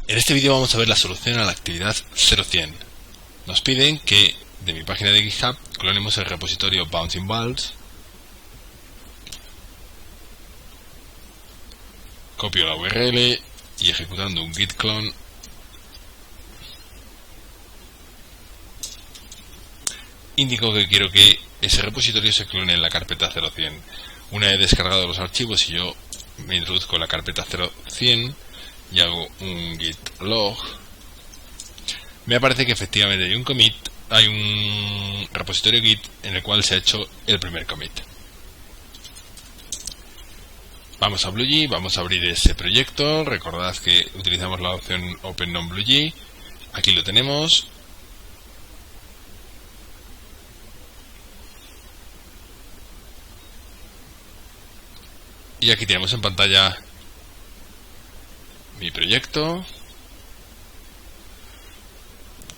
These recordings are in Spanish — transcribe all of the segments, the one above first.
En este vídeo vamos a ver la solución a la actividad 0100. Nos piden que de mi página de GitHub clonemos el repositorio Bouncing Balls. Copio la URL y ejecutando un git clone indico que quiero que ese repositorio se clone en la carpeta 0100. Una vez descargado los archivos y yo me introduzco en la carpeta 0100 y hago un git log, me aparece que efectivamente hay un commit, hay un repositorio git en el cual se ha hecho el primer commit. Vamos a BlueG, vamos a abrir ese proyecto. Recordad que utilizamos la opción Open non-BlueG. Aquí lo tenemos. Y aquí tenemos en pantalla mi proyecto,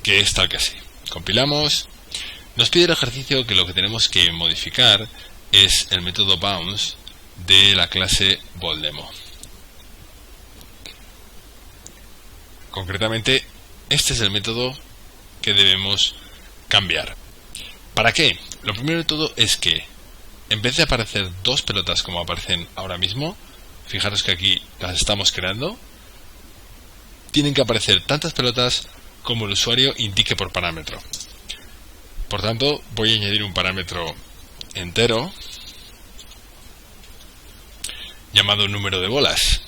que es tal que así. Compilamos. Nos pide el ejercicio que lo que tenemos que modificar es el método bounce de la clase BallDemo. Concretamente, este es el método que debemos cambiar. ¿Para qué? Lo primero de todo es que en vez de aparecer dos pelotas como aparecen ahora mismo, fijaros que aquí las estamos creando, tienen que aparecer tantas pelotas como el usuario indique por parámetro. Por tanto, voy a añadir un parámetro entero llamado número de bolas.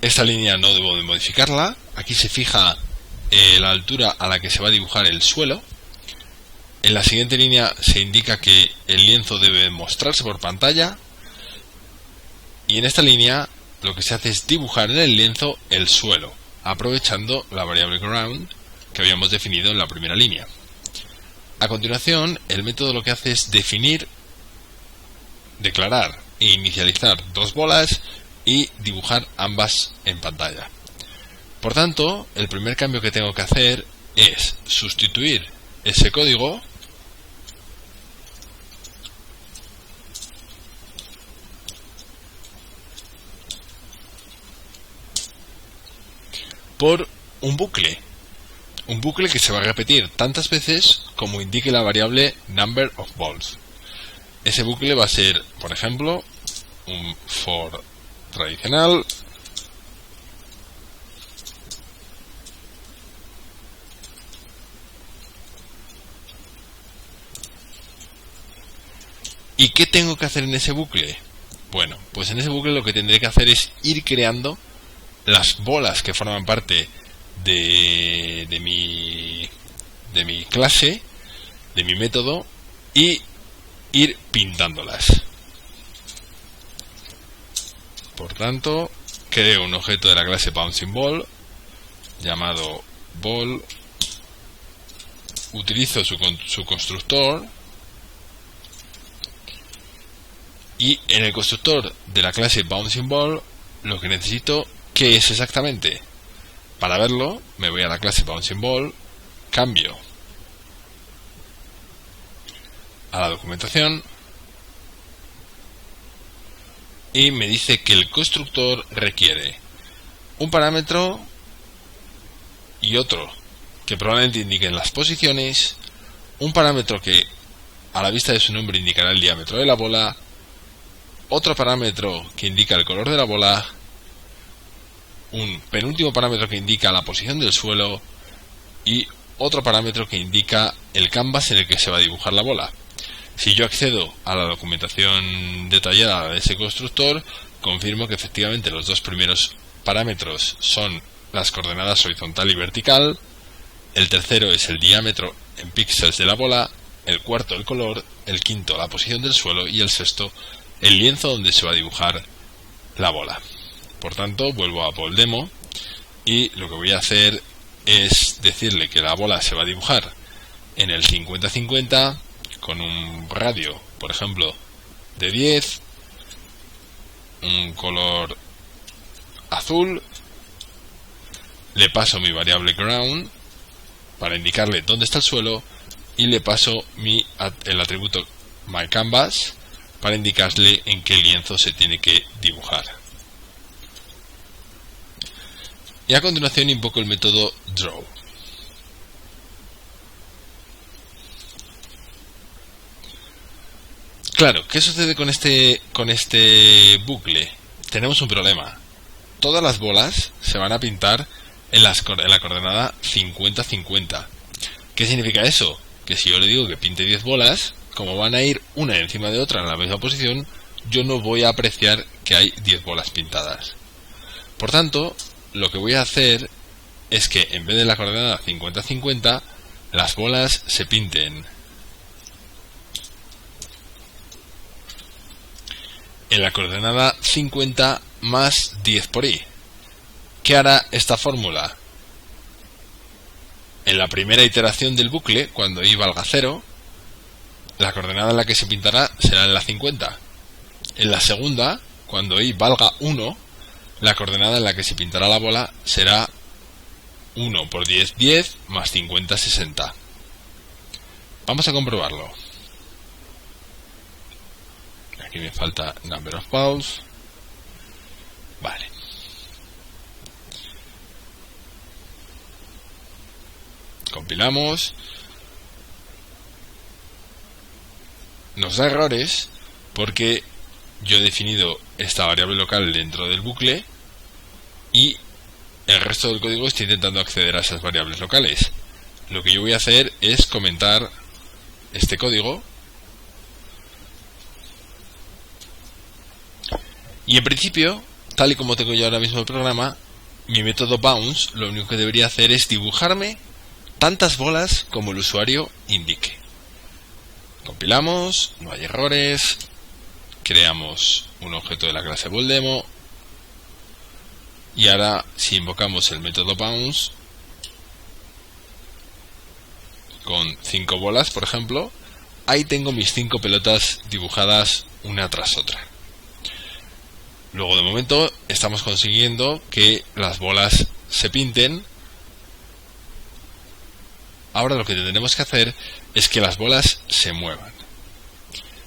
Esta línea no debo de modificarla. Aquí se fija la altura a la que se va a dibujar el suelo. En la siguiente línea se indica que el lienzo debe mostrarse por pantalla. Y en esta línea lo que se hace es dibujar en el lienzo el suelo, aprovechando la variable ground que habíamos definido en la primera línea. A continuación, el método lo que hace es declarar e inicializar dos bolas y dibujar ambas en pantalla. Por tanto, el primer cambio que tengo que hacer es sustituir ese código por un bucle que se va a repetir tantas veces como indique la variable number of balls. Ese bucle va a ser, por ejemplo, un for tradicional ¿y qué tengo que hacer en ese bucle? Bueno, pues en ese bucle lo que tendré que hacer es ir creando las bolas que forman parte de mi clase, de mi método, y ir pintándolas. Por tanto, creo un objeto de la clase Bouncing Ball llamado Ball, utilizo su constructor, y en el constructor de la clase Bouncing Ball lo que necesito, ¿qué es exactamente? Para verlo, me voy a la clase Bouncing Ball, cambio a la documentación y me dice que el constructor requiere un parámetro y otro que probablemente indiquen las posiciones, un parámetro que a la vista de su nombre indicará el diámetro de la bola, otro parámetro que indica el color de la bola, un penúltimo parámetro que indica la posición del suelo y otro parámetro que indica el canvas en el que se va a dibujar la bola. Si yo accedo a la documentación detallada de ese constructor, confirmo que efectivamente los dos primeros parámetros son las coordenadas horizontal y vertical, el tercero es el diámetro en píxeles de la bola, el cuarto el color, el quinto la posición del suelo y el sexto el lienzo donde se va a dibujar la bola. Por tanto, vuelvo a BallDemo y lo que voy a hacer es decirle que la bola se va a dibujar en el 50-50 con un radio, por ejemplo, de 10, un color azul, le paso mi variable ground para indicarle dónde está el suelo y le paso el atributo myCanvas para indicarle en qué lienzo se tiene que dibujar. Y a continuación invoco el método draw. Claro, ¿qué sucede con este bucle? Tenemos un problema. Todas las bolas se van a pintar en la coordenada 50-50. ¿Qué significa eso? Que si yo le digo que pinte 10 bolas, como van a ir una encima de otra en la misma posición, yo no voy a apreciar que hay 10 bolas pintadas. Por tanto, lo que voy a hacer es que en vez de la coordenada 50-50, las bolas se pinten en la coordenada 50 más 10 por i. ¿Qué hará esta fórmula? En la primera iteración del bucle, cuando i valga 0, la coordenada en la que se pintará será en la 50. En la segunda, cuando i valga 1, la coordenada en la que se pintará la bola será 1 por 10, 10, más 50, 60. Vamos a comprobarlo. Aquí me falta number of balls. Vale. Compilamos. Nos da errores porque yo he definido esta variable local dentro del bucle y el resto del código está intentando acceder a esas variables locales. Lo que yo voy a hacer es comentar este código y en principio, tal y como tengo yo ahora mismo el programa, mi método bounce lo único que debería hacer es dibujarme tantas bolas como el usuario indique. Compilamos, no hay errores, creamos un objeto de la clase BallDemo y ahora si invocamos el método bounce con 5 bolas, por ejemplo, ahí tengo mis 5 pelotas dibujadas una tras otra. Luego de momento estamos consiguiendo que las bolas se pinten. Ahora lo que tenemos que hacer es que las bolas se muevan.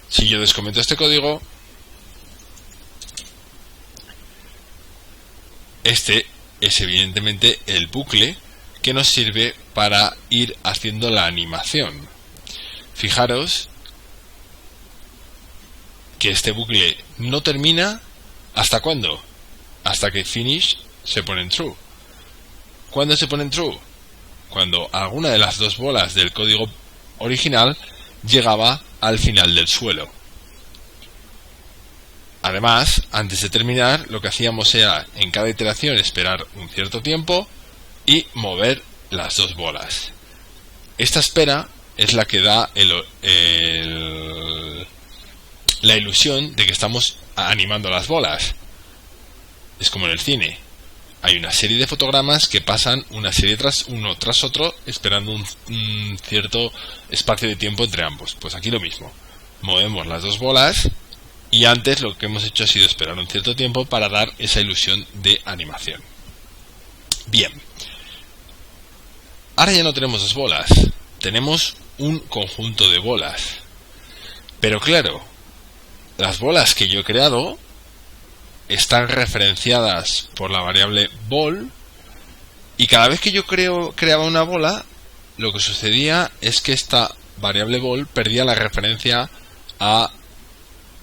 Si yo descomento este código, este es evidentemente el bucle que nos sirve para ir haciendo la animación. Fijaros que este bucle no termina. ¿Hasta cuándo? Hasta que finish se pone en true. ¿Cuándo se pone en true? Cuando alguna de las dos bolas del código original llegaba al final del suelo. Además, antes de terminar, lo que hacíamos era en cada iteración esperar un cierto tiempo y mover las dos bolas. Esta espera es la que da la ilusión de que estamos animando las bolas. Es como en el cine. Hay una serie de fotogramas que pasan uno tras otro esperando un cierto espacio de tiempo entre ambos. Pues aquí lo mismo. Movemos las dos bolas y antes lo que hemos hecho ha sido esperar un cierto tiempo para dar esa ilusión de animación. Bien. Ahora ya no tenemos dos bolas. Tenemos un conjunto de bolas. Pero claro, las bolas que yo he creado están referenciadas por la variable ball y cada vez que yo creaba una bola, lo que sucedía es que esta variable ball perdía la referencia a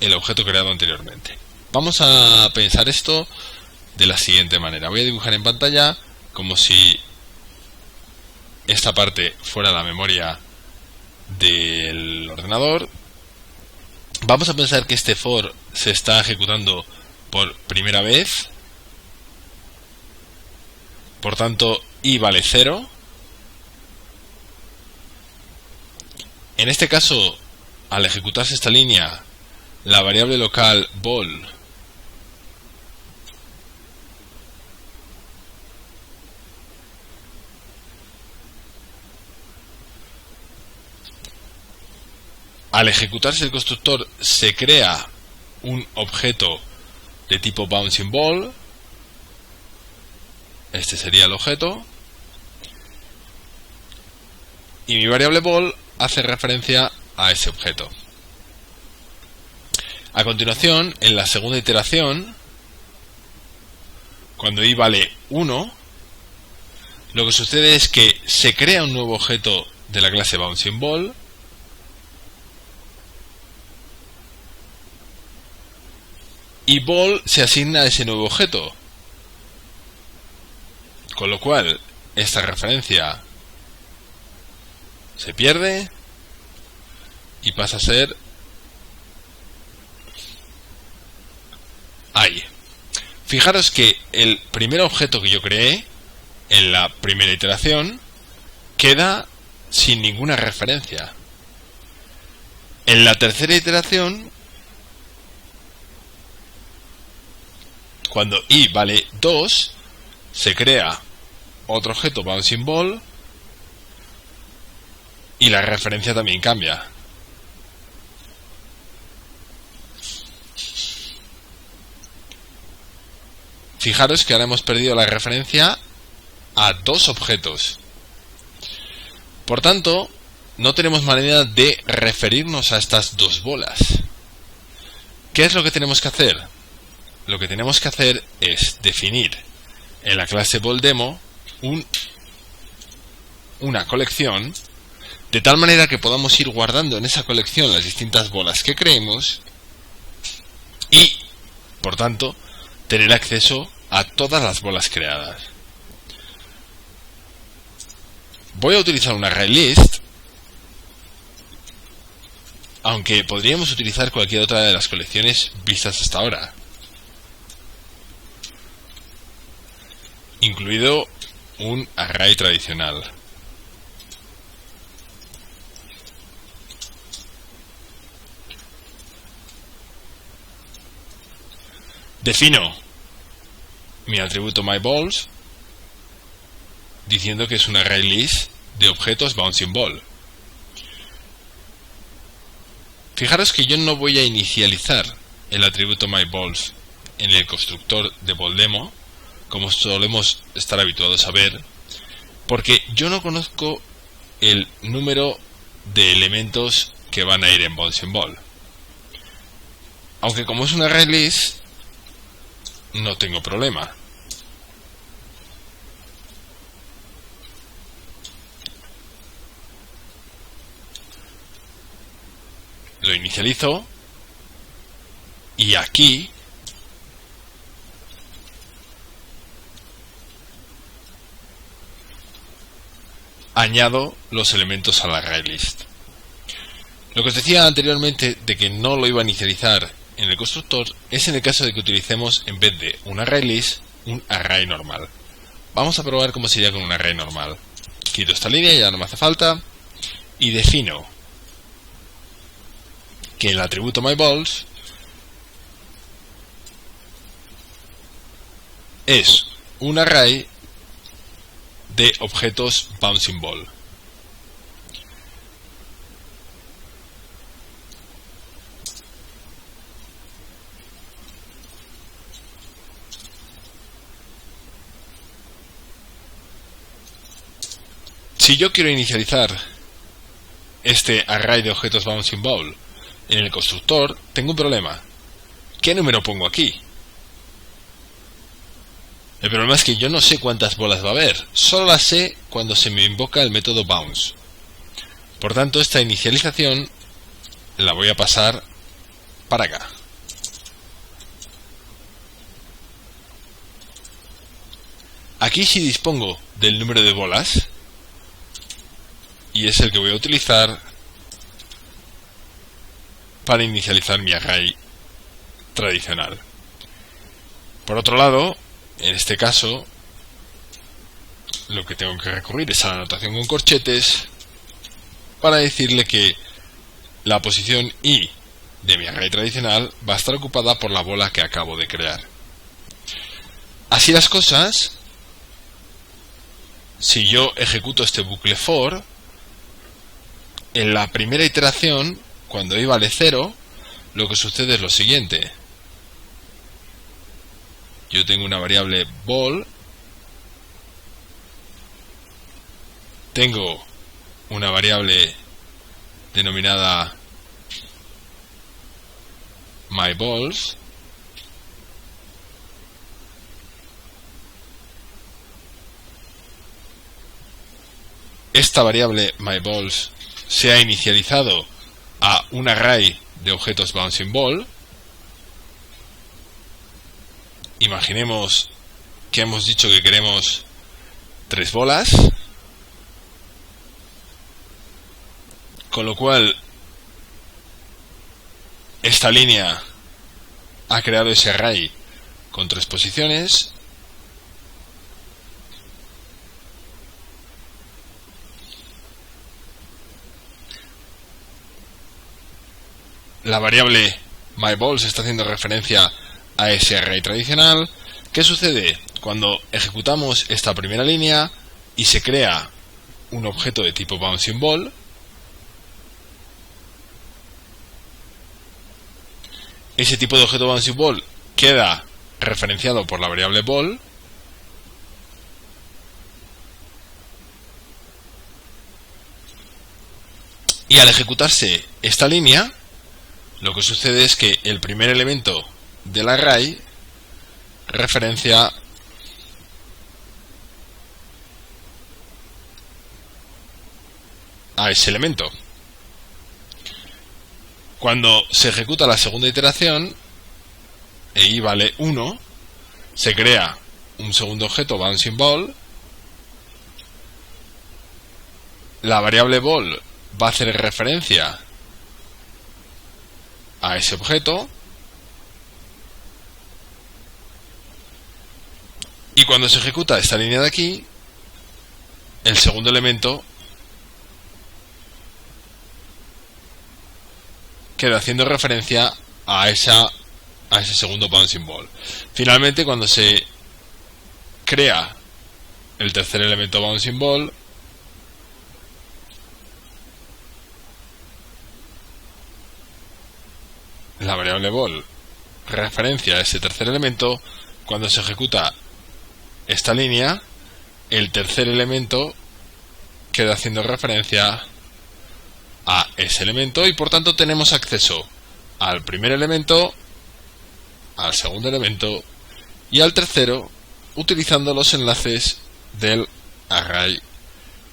el objeto creado anteriormente. Vamos a pensar esto de la siguiente manera. Voy a dibujar en pantalla como si esta parte fuera la memoria del ordenador. Vamos a pensar que este for se está ejecutando por primera vez. Por tanto, i vale 0. En este caso, al ejecutarse esta línea, la variable local ball al ejecutarse el constructor se crea un objeto de tipo bouncing ball. Este sería el objeto y mi variable ball hace referencia a ese objeto. A continuación, en la segunda iteración, cuando i vale 1, lo que sucede es que se crea un nuevo objeto de la clase Bouncing Ball y Ball se asigna a ese nuevo objeto, con lo cual esta referencia se pierde y pasa a ser ahí. Fijaros que el primer objeto que yo creé en la primera iteración queda sin ninguna referencia. En la tercera iteración, cuando i vale 2, se crea otro objeto Bouncing Ball y la referencia también cambia. Fijaros que ahora hemos perdido la referencia a dos objetos. Por tanto, no tenemos manera de referirnos a estas dos bolas. ¿Qué es lo que tenemos que hacer? Lo que tenemos que hacer es definir en la clase BallDemo una colección, de tal manera que podamos ir guardando en esa colección las distintas bolas que creemos y, por tanto, tener acceso a todas las bolas creadas. Voy a utilizar un ArrayList, aunque podríamos utilizar cualquier otra de las colecciones vistas hasta ahora, incluido un array tradicional. Defino mi atributo myBalls diciendo que es un ArrayList de objetos Bouncing Ball. Fijaros que yo no voy a inicializar el atributo myBalls en el constructor de BallDemo, como solemos estar habituados a ver, porque yo no conozco el número de elementos que van a ir en Bouncing Ball. Aunque como es un ArrayList, no tengo problema. Lo inicializo y aquí añado los elementos al ArrayList. Lo que os decía anteriormente de que no lo iba a inicializar en el constructor es en el caso de que utilicemos, en vez de un ArrayList, un array normal. Vamos a probar cómo sería con un array normal. Quito esta línea, ya no me hace falta, y defino que el atributo myBalls es un array de objetos Bouncing Ball. Si yo quiero inicializar este array de objetos Bouncing Ball en el constructor, tengo un problema. ¿Qué número pongo aquí? El problema es que yo no sé cuántas bolas va a haber, solo las sé cuando se me invoca el método bounce. Por tanto, esta inicialización la voy a pasar para acá. Aquí sí dispongo del número de bolas y es el que voy a utilizar para inicializar mi array tradicional. Por otro lado, en este caso, lo que tengo que recurrir es a la anotación con corchetes para decirle que la posición i de mi array tradicional va a estar ocupada por la bola que acabo de crear. Así las cosas, si yo ejecuto este bucle for, en la primera iteración, cuando i vale 0, lo que sucede es lo siguiente. Yo tengo una variable ball, tengo una variable denominada myBalls, esta variable myBalls se ha inicializado a un array de objetos bouncing ball. Imaginemos que hemos dicho que queremos 3 bolas, con lo cual esta línea ha creado ese array con 3 posiciones. La variable myBalls está haciendo referencia a ese array tradicional. ¿Qué sucede? Cuando ejecutamos esta primera línea y se crea un objeto de tipo bouncing ball, ese tipo de objeto bouncing ball queda referenciado por la variable ball, y al ejecutarse esta línea, lo que sucede es que el primer elemento del array referencia a ese elemento. Cuando se ejecuta la segunda iteración, e i vale 1, se crea un segundo objeto bouncing ball. La variable ball va a hacer referencia a ese objeto, y cuando se ejecuta esta línea de aquí, el segundo elemento queda haciendo referencia a ese segundo bouncing ball. Finalmente, cuando se crea el tercer elemento bouncing ball, la variable ball referencia a ese tercer elemento. Cuando se ejecuta esta línea, el tercer elemento queda haciendo referencia a ese elemento, y por tanto tenemos acceso al primer elemento, al segundo elemento y al tercero, utilizando los enlaces del array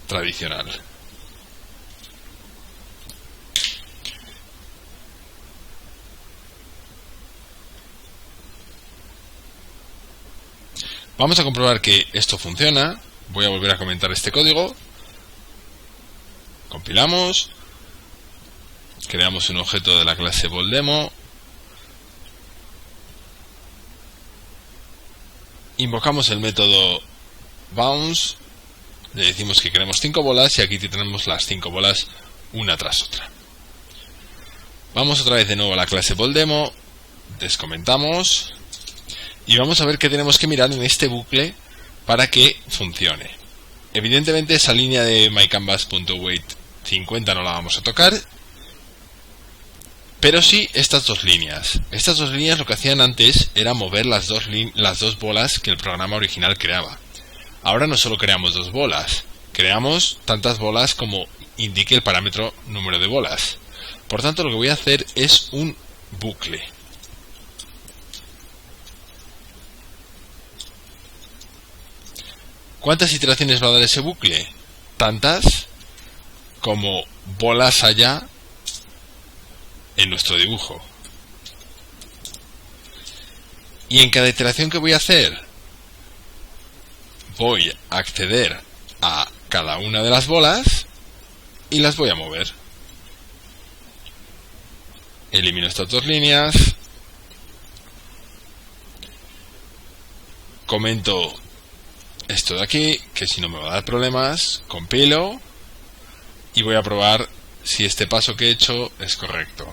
tradicional. Vamos a comprobar que esto funciona. Voy a volver a comentar este código. Compilamos. Creamos un objeto de la clase BallDemo. Invocamos el método bounce. Le decimos que queremos 5 bolas y aquí tenemos las 5 bolas una tras otra. Vamos otra vez de nuevo a la clase BallDemo. Descomentamos. Y vamos a ver qué tenemos que mirar en este bucle para que funcione. Evidentemente esa línea de myCanvas.weight 50 no la vamos a tocar, pero sí estas dos líneas. Estas dos líneas lo que hacían antes era mover las dos bolas que el programa original creaba. Ahora no solo creamos 2 bolas, creamos tantas bolas como indique el parámetro número de bolas. Por tanto, lo que voy a hacer es un bucle. ¿Cuántas iteraciones va a dar ese bucle? Tantas como bolas haya en nuestro dibujo. Y en cada iteración que voy a hacer, voy a acceder a cada una de las bolas y las voy a mover. Elimino estas dos líneas. Comento esto de aquí, que si no me va a dar problemas. Compilo y voy a probar si este paso que he hecho es correcto.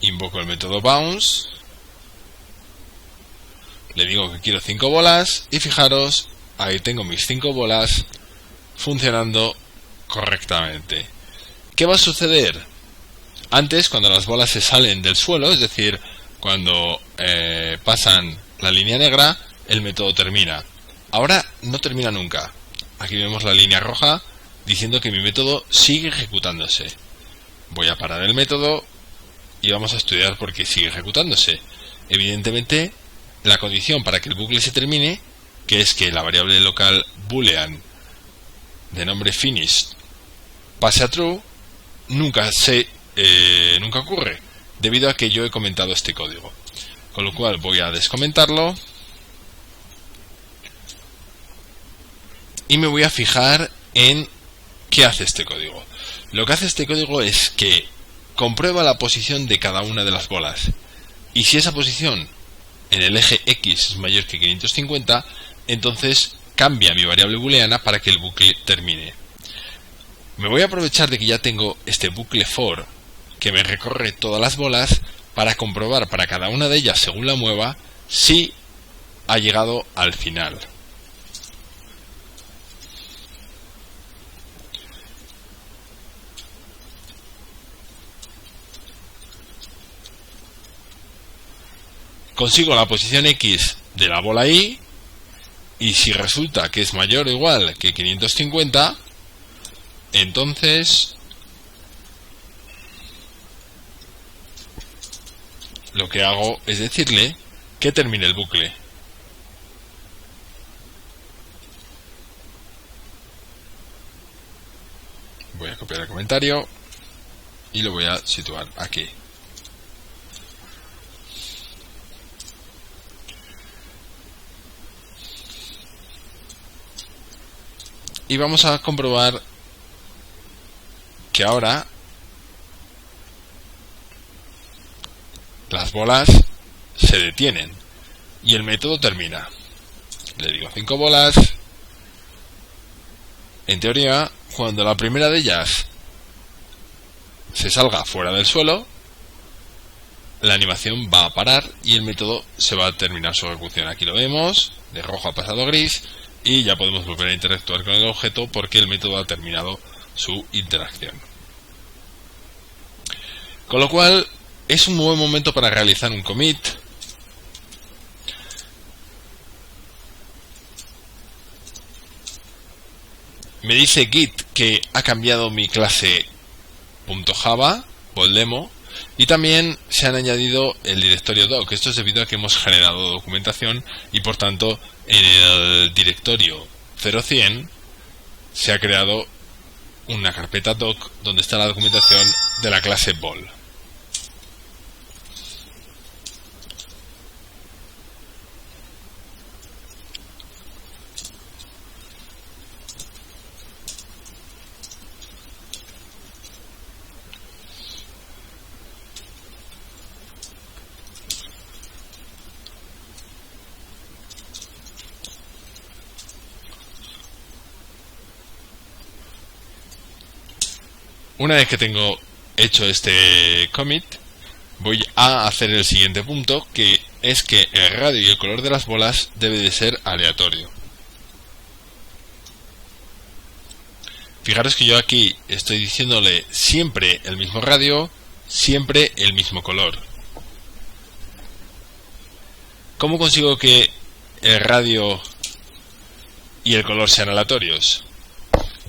Invoco el método bounce. Le digo que quiero 5 bolas y fijaros, ahí tengo mis 5 bolas funcionando correctamente. ¿Qué va a suceder? Antes, cuando las bolas se salen del suelo, es decir, cuando pasan la línea negra, el método termina. Ahora no termina nunca. Aquí vemos la línea roja diciendo que mi método sigue ejecutándose. Voy a parar el método y vamos a estudiar por qué sigue ejecutándose. Evidentemente, la condición para que el bucle se termine que es que la variable local boolean de nombre finish pase a true, nunca ocurre, debido a que yo he comentado este código. Con lo cual voy a descomentarlo y me voy a fijar en qué hace este código. Lo que hace este código es que comprueba la posición de cada una de las bolas, y si esa posición en el eje X es mayor que 550, entonces cambia mi variable booleana para que el bucle termine. Me voy a aprovechar de que ya tengo este bucle for que me recorre todas las bolas para comprobar para cada una de ellas, según la mueva, si ha llegado al final. Consigo la posición X de la bola Y, y si resulta que es mayor o igual que 550, entonces lo que hago es decirle que termine el bucle. Voy a copiar el comentario y lo voy a situar aquí. Y vamos a comprobar que ahora las bolas se detienen y el método termina. Le digo 5 bolas. En teoría, cuando la primera de ellas se salga fuera del suelo, la animación va a parar y el método se va a terminar su ejecución. Aquí lo vemos, de rojo ha pasado a gris, y ya podemos volver a interactuar con el objeto porque el método ha terminado su interacción. Con lo cual, es un buen momento para realizar un commit. Me dice Git que ha cambiado mi clase .java, Boldemo, y también se han añadido el directorio doc. Esto es debido a que hemos generado documentación y por tanto en el directorio 0100 se ha creado una carpeta doc donde está la documentación de la clase bol. Una vez que tengo hecho este commit, voy a hacer el siguiente punto, que es que el radio y el color de las bolas debe de ser aleatorio. Fijaros que yo aquí estoy diciéndole siempre el mismo radio, siempre el mismo color. ¿Cómo consigo que el radio y el color sean aleatorios?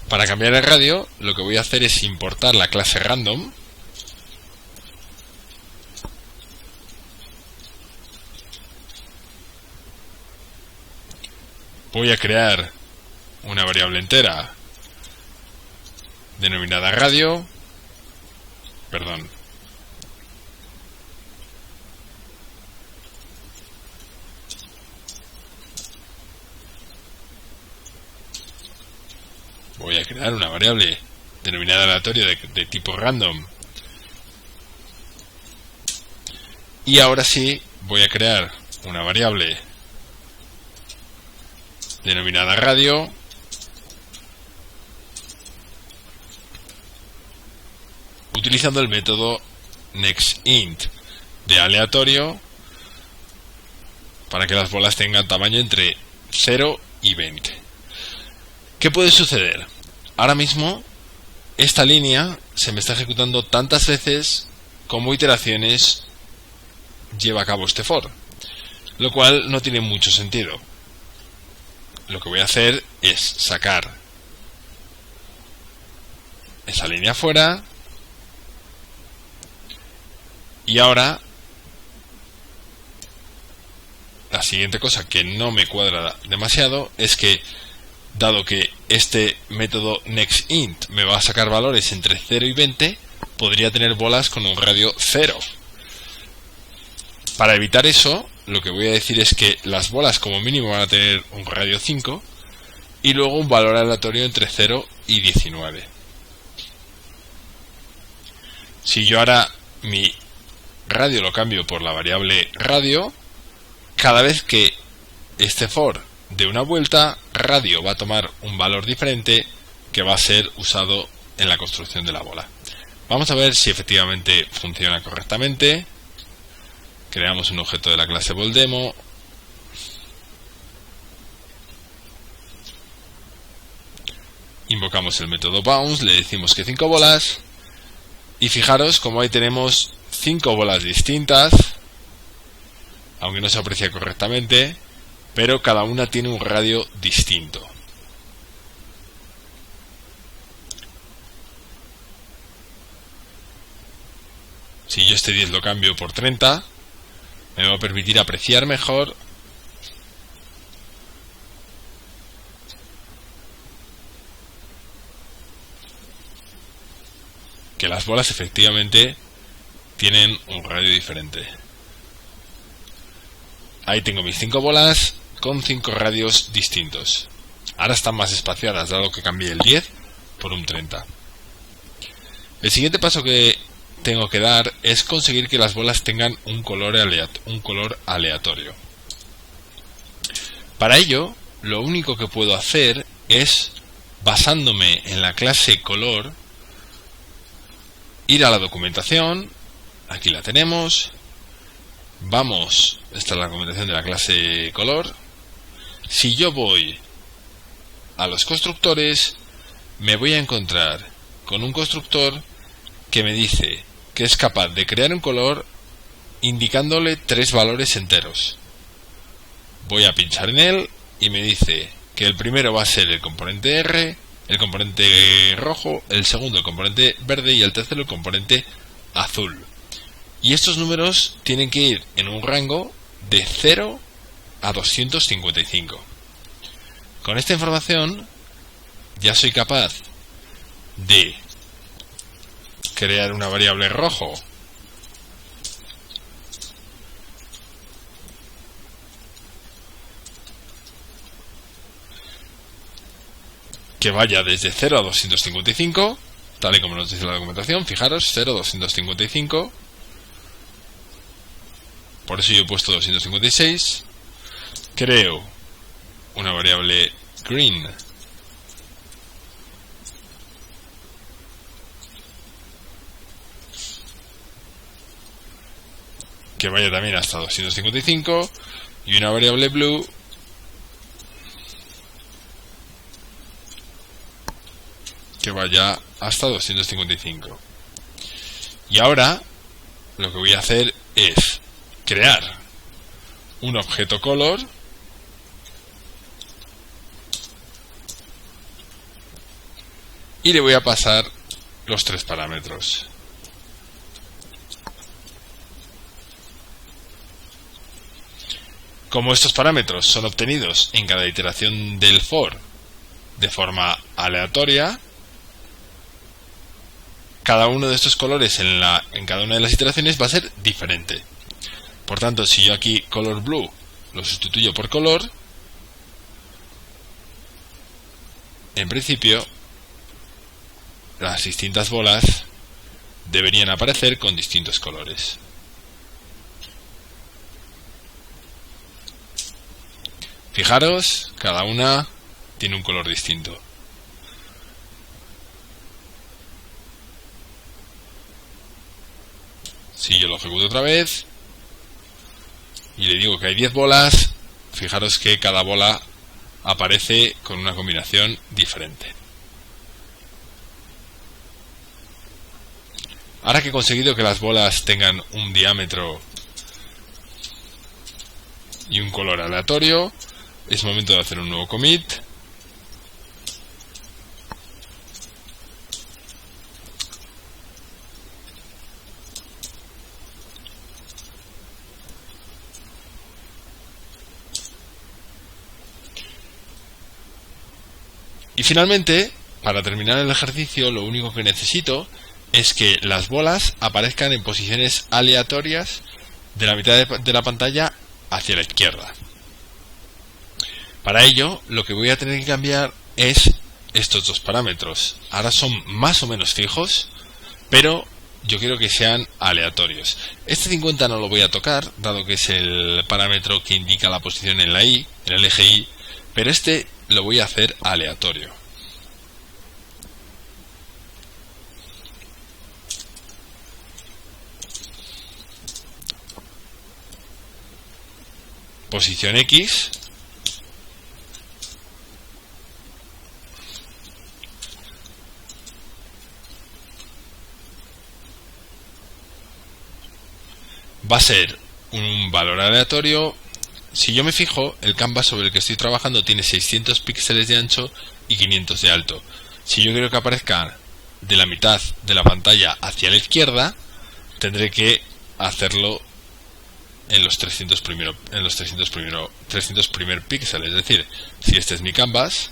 Para cambiar el radio, lo que voy a hacer es importar la clase random. Voy a crear una variable entera denominada radio. Perdón. Voy a crear una variable denominada aleatorio de tipo random. Y ahora sí voy a crear una variable denominada radio, utilizando el método nextInt de aleatorio para que las bolas tengan tamaño entre 0 y 20. ¿Qué puede suceder? Ahora mismo esta línea se me está ejecutando tantas veces como iteraciones lleva a cabo este for, lo cual no tiene mucho sentido. Lo que voy a hacer es sacar esa línea fuera y ahora la siguiente cosa que no me cuadra demasiado es que, dado que este método nextInt me va a sacar valores entre 0 y 20, podría tener bolas con un radio 0. Para evitar eso, lo que voy a decir es que las bolas como mínimo van a tener un radio 5 y luego un valor aleatorio entre 0 y 19. Si yo ahora mi radio lo cambio por la variable radio, cada vez que este for dé una vuelta, radio va a tomar un valor diferente que va a ser usado en la construcción de la bola. Vamos a ver si efectivamente funciona correctamente. Creamos un objeto de la clase BallDemo. Invocamos el método bounce, le decimos que 5 bolas. Y fijaros como ahí tenemos 5 bolas distintas, aunque no se aprecia correctamente, pero cada una tiene un radio distinto. Si yo este 10 lo cambio por 30, me va a permitir apreciar mejor que las bolas efectivamente tienen un radio diferente. Ahí tengo mis 5 bolas con 5 radios distintos. Ahora están más espaciadas, dado que cambié el 10 por un 30. El siguiente paso que tengo que dar es conseguir que las bolas tengan un color aleatorio. Para ello, lo único que puedo hacer es, basándome en la clase color, ir a la documentación. Aquí la tenemos. Vamos, esta es la documentación de la clase color. Si yo voy a los constructores, me voy a encontrar con un constructor que me dice que es capaz de crear un color indicándole 3 valores enteros. Voy a pinchar en él y me dice que el primero va a ser el componente R, el componente rojo, el segundo el componente verde y el tercero el componente azul. Y estos números tienen que ir en un rango de 0 a 255. Con esta información ya soy capaz de crear una variable rojo que vaya desde 0 a 255, tal y como nos dice la documentación. Fijaros, 0 a 255. Por eso yo he puesto 256. Creo una variable green que vaya también hasta 255 y una variable blue que vaya hasta 255. Y ahora lo que voy a hacer es crear un objeto color y le voy a pasar los 3 parámetros. Como estos parámetros son obtenidos en cada iteración del for de forma aleatoria, cada uno de estos colores en cada una de las iteraciones va a ser diferente. Por tanto, si yo aquí color blue lo sustituyo por color, en principio las distintas bolas deberían aparecer con distintos colores. Fijaros, cada una tiene un color distinto. Si yo lo ejecuto otra vez y le digo que hay 10 bolas, fijaros que cada bola aparece con una combinación diferente. Ahora que he conseguido que las bolas tengan un diámetro y un color aleatorio, es momento de hacer un nuevo commit. Y finalmente, para terminar el ejercicio, lo único que necesito es que las bolas aparezcan en posiciones aleatorias de la mitad de la pantalla hacia la izquierda. Para ello, lo que voy a tener que cambiar es estos dos parámetros. Ahora son más o menos fijos, pero yo quiero que sean aleatorios. Este 50 no lo voy a tocar, dado que es el parámetro que indica la posición en la Y, en el eje Y, pero este lo voy a hacer aleatorio. Posición X. Va a ser un valor aleatorio. Si yo me fijo, el canvas sobre el que estoy trabajando tiene 600 píxeles de ancho y 500 de alto. Si yo quiero que aparezca de la mitad de la pantalla hacia la izquierda, tendré que hacerlo en los 300 primer píxeles. Es decir, si este es mi canvas,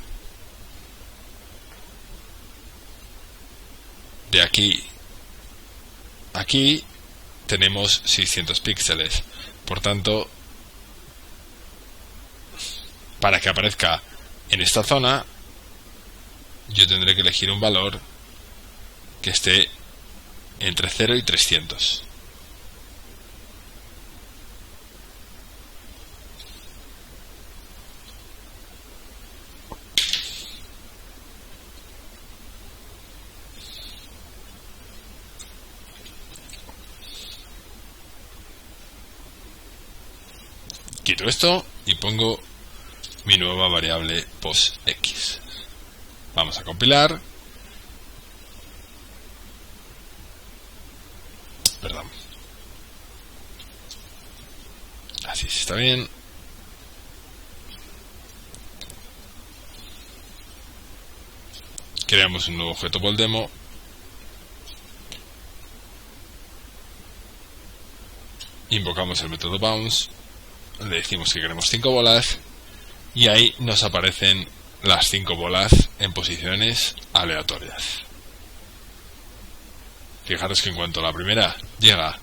de aquí a aquí tenemos 600 píxeles. Por tanto, para que aparezca en esta zona, yo tendré que elegir un valor que esté entre 0 y 300. Quito esto y pongo mi nueva variable posX. Vamos a compilar. Perdón. Así está bien. Creamos un nuevo objeto por demo. Invocamos el método bounce. Le decimos que queremos 5 bolas y ahí nos aparecen las 5 bolas en posiciones aleatorias. Fijaros que en cuanto la primera llega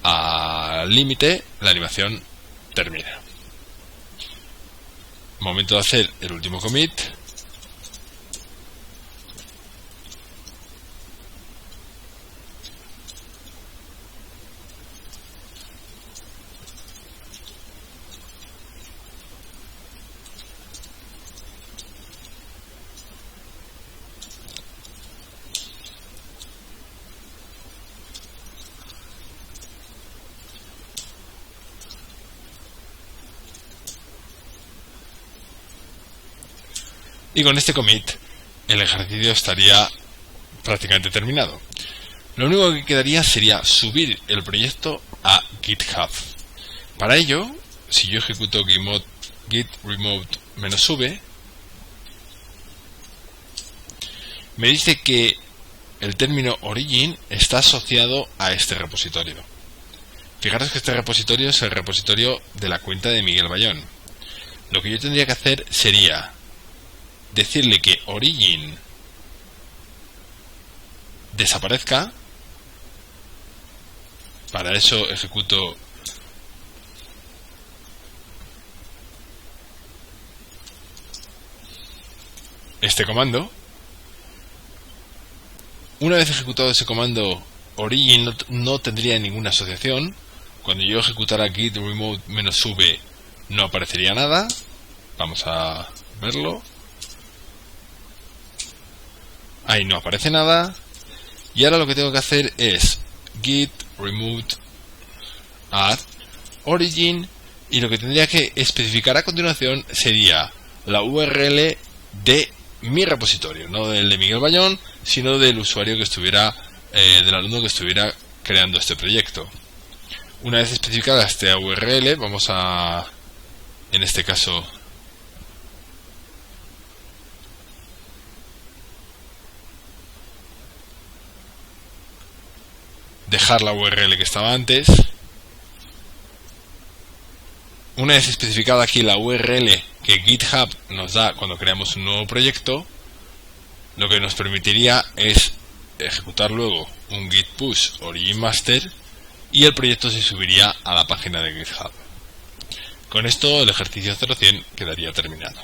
al límite, la animación termina. Momento de hacer el último commit. Y con este commit el ejercicio estaría prácticamente terminado. Lo único que quedaría sería subir el proyecto a GitHub. Para ello, si yo ejecuto git remote -v, me dice que el término origin está asociado a este repositorio. Fijaros que este repositorio es el repositorio de la cuenta de Miguel Bayón. Lo que yo tendría que hacer sería decirle que origin desaparezca. Para eso ejecuto este comando. Una vez ejecutado ese comando, origin no tendría ninguna asociación. Cuando yo ejecutara git remote -v no aparecería nada. Vamos a verlo. Ahí no aparece nada. Y ahora lo que tengo que hacer es git remote add origin, y lo que tendría que especificar a continuación sería la URL de mi repositorio, no del de Miguel Bayón, sino del usuario que estuviera, del alumno que estuviera creando este proyecto. Una vez especificada esta URL, vamos a, en este caso, dejar la URL que estaba antes. Una vez especificada aquí la URL que GitHub nos da cuando creamos un nuevo proyecto, lo que nos permitiría es ejecutar luego un git push origin master y el proyecto se subiría a la página de GitHub. Con esto el ejercicio 0100 quedaría terminado.